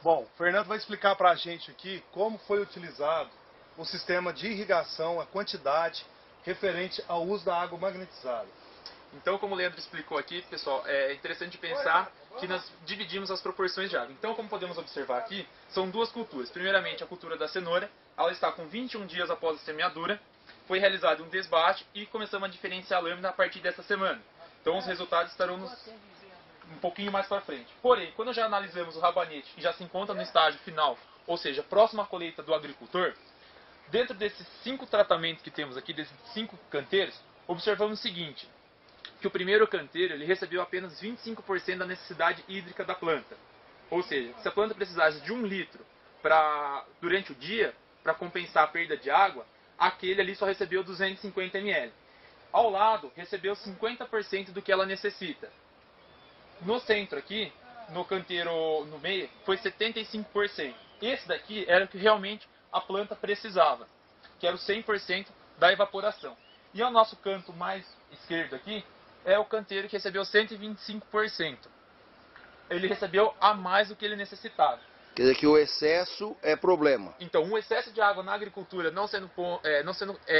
Bom, o Fernando vai explicar para a gente aqui como foi utilizado o sistema de irrigação, a quantidade referente ao uso da água magnetizada. Então, como o Leandro explicou aqui, pessoal, é interessante pensar que nós dividimos as proporções de água. Então, como podemos observar aqui, são duas culturas. Primeiramente, a cultura da cenoura, ela está com 21 dias após a semeadura, foi realizado um desbate e começamos a diferenciar a lâmina a partir dessa semana. Então, os resultados estarão um pouquinho mais para frente. Porém, quando já analisamos o rabanete, que já se encontra no estágio final, ou seja, próximo à colheita do agricultor, dentro desses 5 tratamentos que temos aqui, desses 5 canteiros, observamos o seguinte, que o primeiro canteiro ele recebeu apenas 25% da necessidade hídrica da planta. Ou seja, se a planta precisasse de 1 litro durante o dia, para compensar a perda de água, aquele ali só recebeu 250 ml. Ao lado, recebeu 50% do que ela necessita. No centro aqui, no canteiro no meio, foi 75%. Esse daqui era o que realmente a planta precisava, que era o 100% da evaporação. E ao nosso canto mais esquerdo aqui, é o canteiro que recebeu 125%. Ele recebeu a mais do que ele necessitava. Quer dizer que o excesso é problema. Então, um excesso de água na agricultura não sendo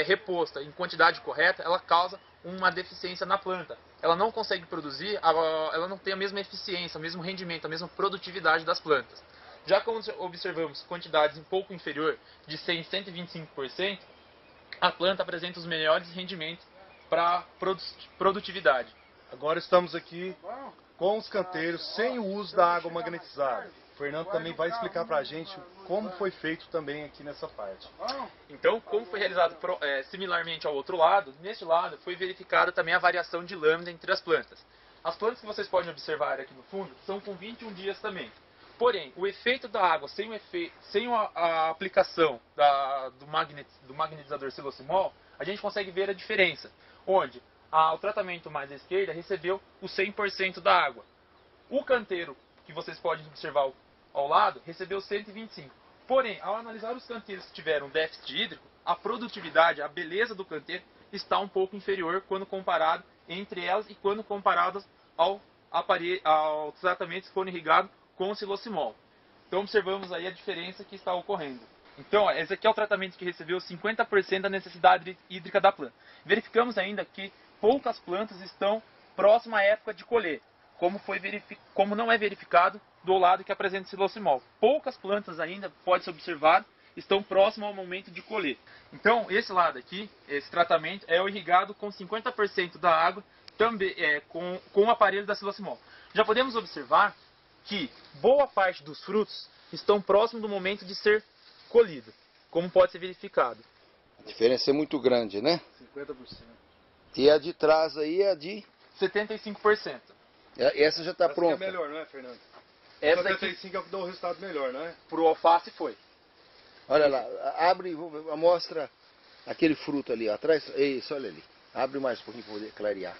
reposta em quantidade correta, ela causa uma deficiência na planta. Ela não consegue produzir, ela não tem a mesma eficiência, o mesmo rendimento, a mesma produtividade das plantas. Já quando observamos quantidades um pouco inferior de 100 a 125%, a planta apresenta os melhores rendimentos para produtividade. Agora estamos aqui com os canteiros sem o uso da água magnetizada. O Fernando também vai explicar para a gente como foi feito também aqui nessa parte. Então, como foi realizado similarmente ao outro lado, neste lado foi verificada também a variação de lâmina entre as plantas. As plantas que vocês podem observar aqui no fundo são com 21 dias também. Porém, o efeito da água sem a aplicação do magnetizador silosimol, a gente consegue ver a diferença, onde o tratamento mais à esquerda recebeu o 100% da água. O canteiro, que vocês podem observar ao lado, recebeu 125%. Porém, ao analisar os canteiros que tiveram déficit hídrico, a produtividade, a beleza do canteiro está um pouco inferior quando comparado entre elas e quando comparadas ao tratamento que foram irrigados com o silosimol. Então observamos aí a diferença que está ocorrendo. Então, esse aqui é o tratamento que recebeu 50% da necessidade hídrica da planta. Verificamos ainda que poucas plantas estão próximas à época de colher, como não é verificado do lado que apresenta o silosimol. Poucas plantas ainda, pode ser observado, estão próximas ao momento de colher. Então, esse lado aqui, esse tratamento, é o irrigado com 50% da água, também com o aparelho da silosimol. Já podemos observar que boa parte dos frutos estão próximos do momento de ser colhido, como pode ser verificado. A diferença é muito grande, né? 50%. E a de trás aí é a de... 75%. Essa já está pronta. Essa é melhor, não é, Fernando? Essa 75 é o que dá o resultado melhor, não é? Pro alface foi. Olha lá, abre, mostra aquele fruto ali ó, atrás. Isso, olha ali. Abre mais um pouquinho para poder clarear.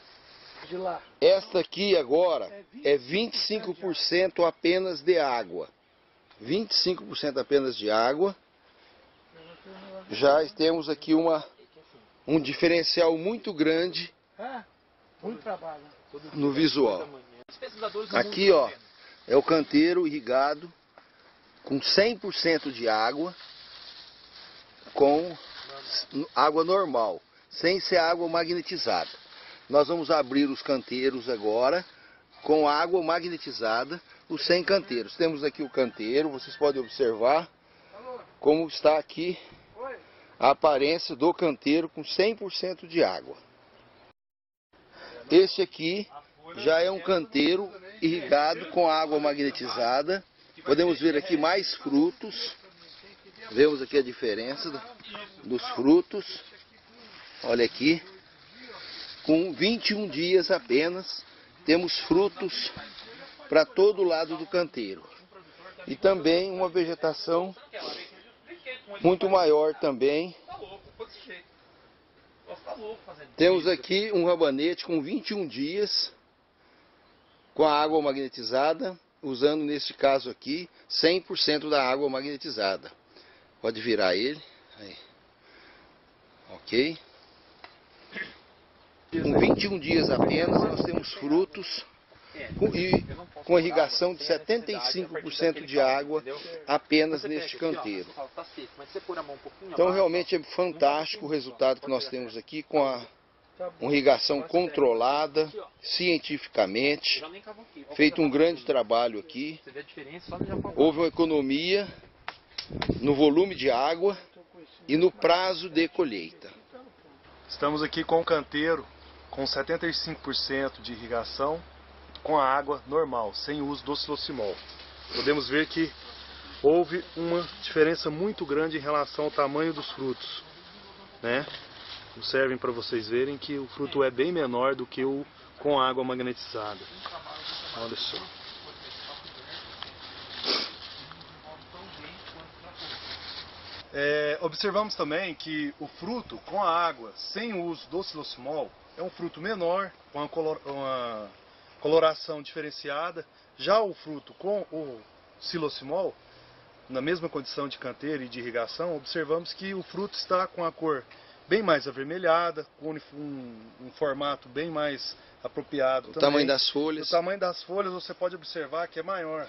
De lá. Esta aqui agora é 25% apenas de água. 25% apenas de água. Já temos aqui um diferencial muito grande no visual. Aqui ó, é o canteiro irrigado com 100% de água, com água normal, sem ser água magnetizada. Nós vamos abrir os canteiros agora com água magnetizada, os 100 canteiros. Temos aqui o canteiro, vocês podem observar como está aqui a aparência do canteiro com 100% de água. Este aqui já é um canteiro irrigado com água magnetizada. Podemos ver aqui mais frutos. Vemos aqui a diferença dos frutos. Olha aqui. Com 21 dias apenas, temos frutos para todo lado do canteiro. E também uma vegetação muito maior também. Temos aqui um rabanete com 21 dias, com a água magnetizada, usando neste caso aqui 100% da água magnetizada. Pode virar ele. Aí. Ok. Com 21 dias apenas nós temos frutos com irrigação de 75% de água apenas neste canteiro. Então realmente é fantástico o resultado que nós temos aqui com uma irrigação controlada, cientificamente, feito um grande trabalho aqui. Houve uma economia no volume de água e no prazo de colheita. Estamos aqui com o canteiro com 75% de irrigação com a água normal, sem uso do silocimol. Podemos ver que houve uma diferença muito grande em relação ao tamanho dos frutos, né? Observem para vocês verem que o fruto é bem menor do que o com água magnetizada. Olha só. Observamos também que o fruto com a água, sem o uso do silocimol, é um fruto menor, com uma coloração diferenciada. Já o fruto com o silocimol, na mesma condição de canteiro e de irrigação, observamos que o fruto está com a cor bem mais avermelhada, com um formato bem mais apropriado. O tamanho das folhas. O tamanho das folhas você pode observar que é maior.